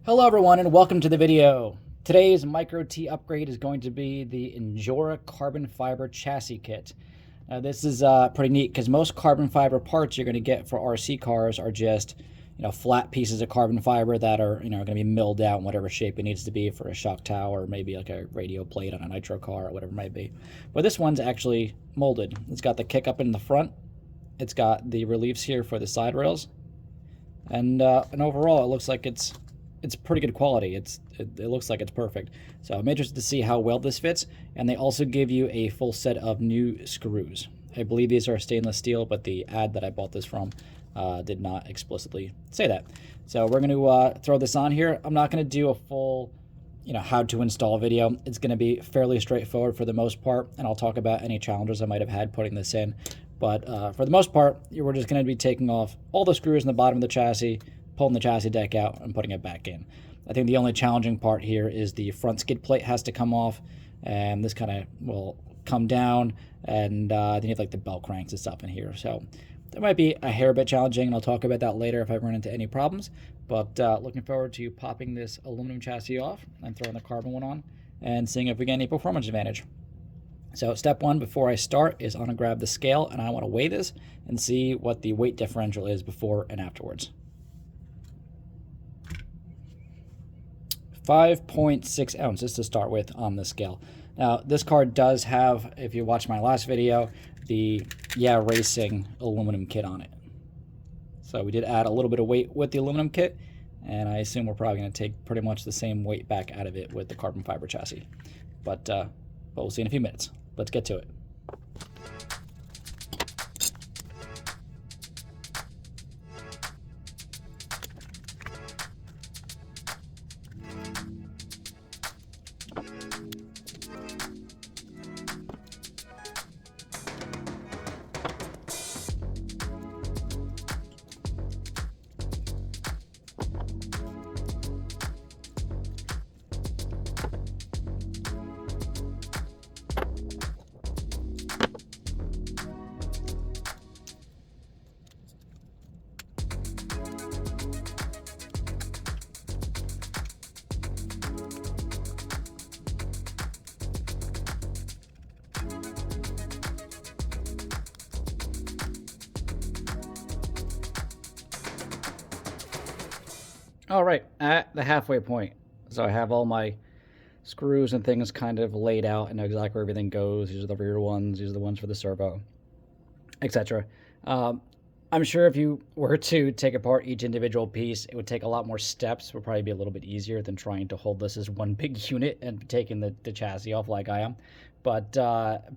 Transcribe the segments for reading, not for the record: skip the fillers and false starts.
Hello everyone and welcome to the video. Today's Micro T upgrade is going to be the Injora carbon fiber chassis kit. This is pretty neat because most carbon fiber parts you're going to get for RC cars are just flat pieces of carbon fiber that are going to be milled out in whatever shape it needs to be for a shock tower or maybe like a radio plate on a nitro car or whatever it might be. But this one's actually molded. It's got the kick up in the front. It's got the reliefs here for the side rails, and overall it looks like it's pretty good quality. It looks like it's perfect. So I'm interested to see how well this fits. And they also give you a full set of new screws. I believe these are stainless steel, but the ad that I bought this from did not explicitly say that. So we're going to throw this on here. I'm not going to do a full how to install video. It's going to be fairly straightforward for the most part, and I'll talk about any challenges I might have had putting this in. But for the most part, we're just going to be taking off all the screws in the bottom of the chassis, pulling the chassis deck out and putting it back in. I think the only challenging part here is the front skid plate has to come off, and this kind of will come down, and then you have like the bell cranks and stuff in here. So that might be a hair bit challenging, and I'll talk about that later if I run into any problems. But looking forward to popping this aluminum chassis off and throwing the carbon one on and seeing if we get any performance advantage. So step one before I start is I'm going to grab the scale, and I want to weigh this and see what the weight differential is before and afterwards. 5.6 ounces to start with on the scale. Now this car does have, if you watch my last video, the Racing aluminum kit on it. So we did add a little bit of weight with the aluminum kit, and I assume we're probably going to take pretty much the same weight back out of it with the carbon fiber chassis. But we'll see in a few minutes. Let's get to it. All right, at the halfway point. So I have all my screws and things kind of laid out and know exactly where everything goes. These are the rear ones, these are the ones for the servo, etc. I'm sure if you were to take apart each individual piece, it would take a lot more steps. It would probably be a little bit easier than trying to hold this as one big unit and taking the chassis off like I am. But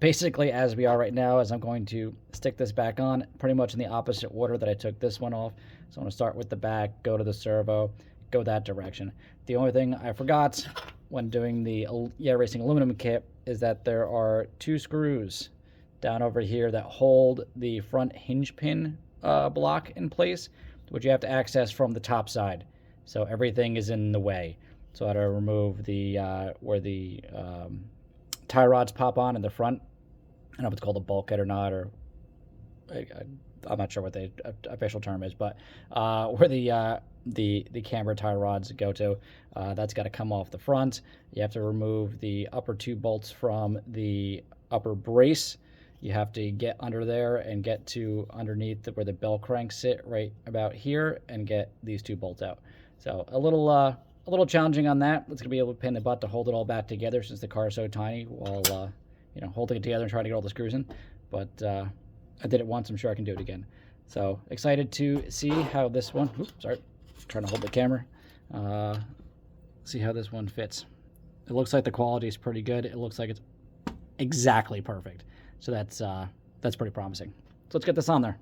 basically, as we are right now, as I'm going to stick this back on, pretty much in the opposite order that I took this one off. So I'm going to start with the back, go to the servo, go that direction. The only thing I forgot when doing the Racing aluminum kit is that there are two screws down over here that hold the front hinge pin block in place, which you have to access from the top side. So everything is in the way. So I had to remove the where the tie rods pop on in the front. I don't know if it's called a bulkhead or not, or I'm not sure what the official term is, but where the camber tie rods go to, that's got to come off the front. You have to remove the upper two bolts from the upper brace. You have to get under there and get to underneath where the bell cranks sit, right about here, and get these two bolts out. So a little challenging on that. It's gonna be able to pin the butt to hold it all back together since the car is so tiny, while holding it together and trying to get all the screws in. But I did it once. I'm sure I can do it again. So excited to see how this one. Oops, sorry, trying to hold the camera. See how this one fits. It looks like the quality is pretty good. It looks like it's exactly perfect. So that's pretty promising. So let's get this on there.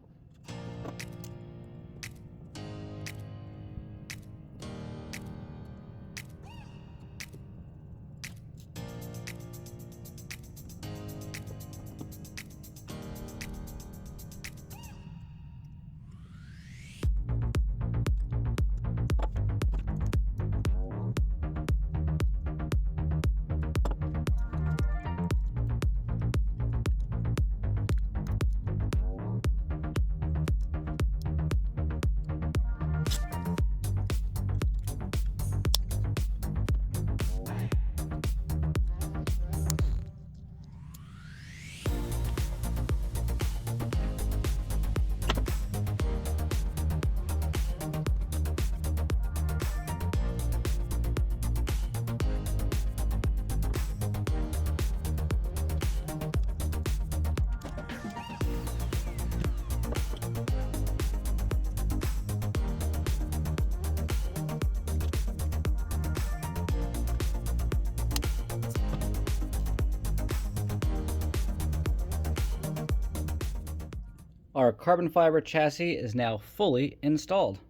our carbon fiber chassis is now fully installed.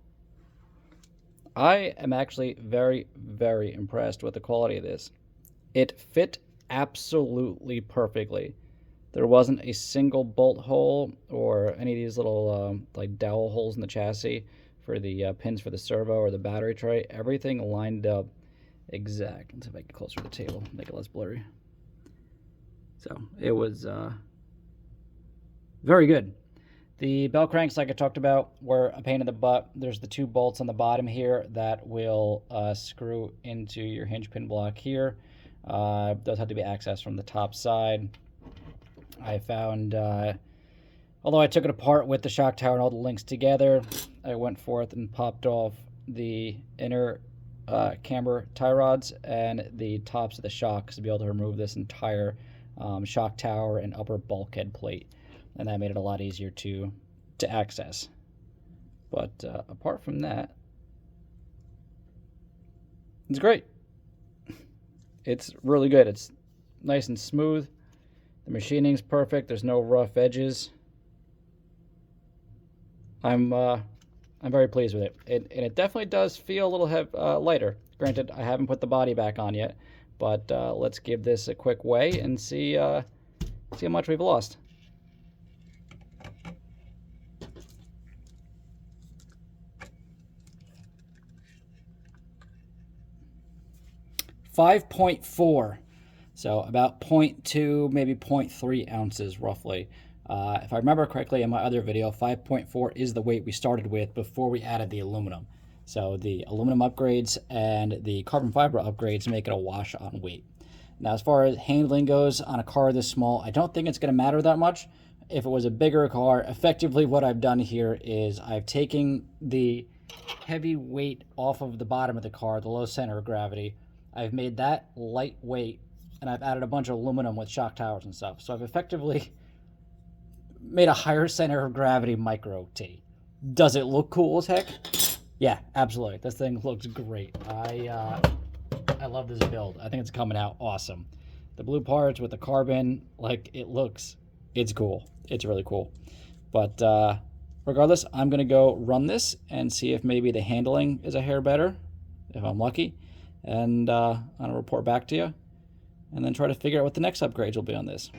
I am actually very, very impressed with the quality of this. It fit absolutely perfectly. There wasn't a single bolt hole or any of these little like dowel holes in the chassis for the pins for the servo or the battery tray. Everything lined up exact. Let's see if I get closer to the table, make it less blurry. So it was very good. The bell cranks, like I talked about, were a pain in the butt. There's the 2 bolts on the bottom here that will screw into your hinge pin block here. Those had to be accessed from the top side. I found, although I took it apart with the shock tower and all the links together, I went forth and popped off the inner camber tie rods and the tops of the shocks to be able to remove this entire shock tower and upper bulkhead plate. And that made it a lot easier to access. But apart from that, it's great. It's really good. It's nice and smooth. The machining's perfect. There's no rough edges. I'm very pleased with it. And it definitely does feel a little lighter. Granted, I haven't put the body back on yet, but let's give this a quick weigh and see how much we've lost. 5.4, so about 0.2, maybe 0.3 ounces roughly. If I remember correctly in my other video, 5.4 is the weight we started with before we added the aluminum. So the aluminum upgrades and the carbon fiber upgrades make it a wash on weight. Now, as far as handling goes on a car this small, I don't think it's going to matter that much. If it was a bigger car, effectively what I've done here is I've taken the heavy weight off of the bottom of the car, the low center of gravity. I've made that lightweight, and I've added a bunch of aluminum with shock towers and stuff. So I've effectively made a higher center of gravity micro T. Does it look cool as heck? Yeah, absolutely. This thing looks great. I love this build. I think it's coming out awesome. The blue parts with the carbon, like, it's cool. It's really cool. But regardless, I'm going to go run this and see if maybe the handling is a hair better, if I'm lucky. And I'll report back to you, and then try to figure out what the next upgrades will be on this.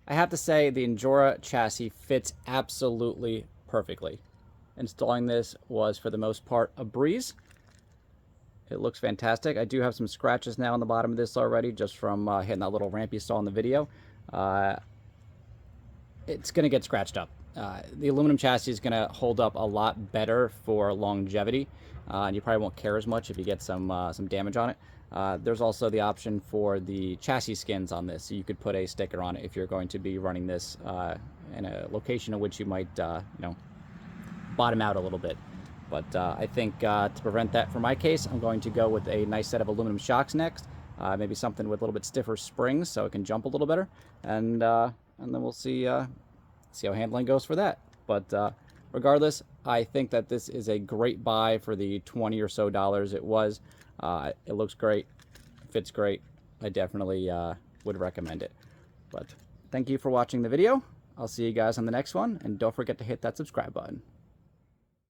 I have to say the Injora chassis fits absolutely perfectly. Installing this was, for the most part, a breeze. It looks fantastic. I do have some scratches now on the bottom of this already, just from hitting that little ramp you saw in the video. It's going to get scratched up. The aluminum chassis is going to hold up a lot better for longevity, and you probably won't care as much if you get some damage on it. There's also the option for the chassis skins on this, so you could put a sticker on it if you're going to be running this in a location in which you might, bottom out a little bit. But I think to prevent that for my case, I'm going to go with a nice set of aluminum shocks next, maybe something with a little bit stiffer springs so it can jump a little better, and then we'll see how handling goes for that. But regardless, I think that this is a great buy for the $20 or so it was. It looks great, fits great. I definitely would recommend it. But thank you for watching the video. I'll see you guys on the next one, and don't forget to hit that subscribe button.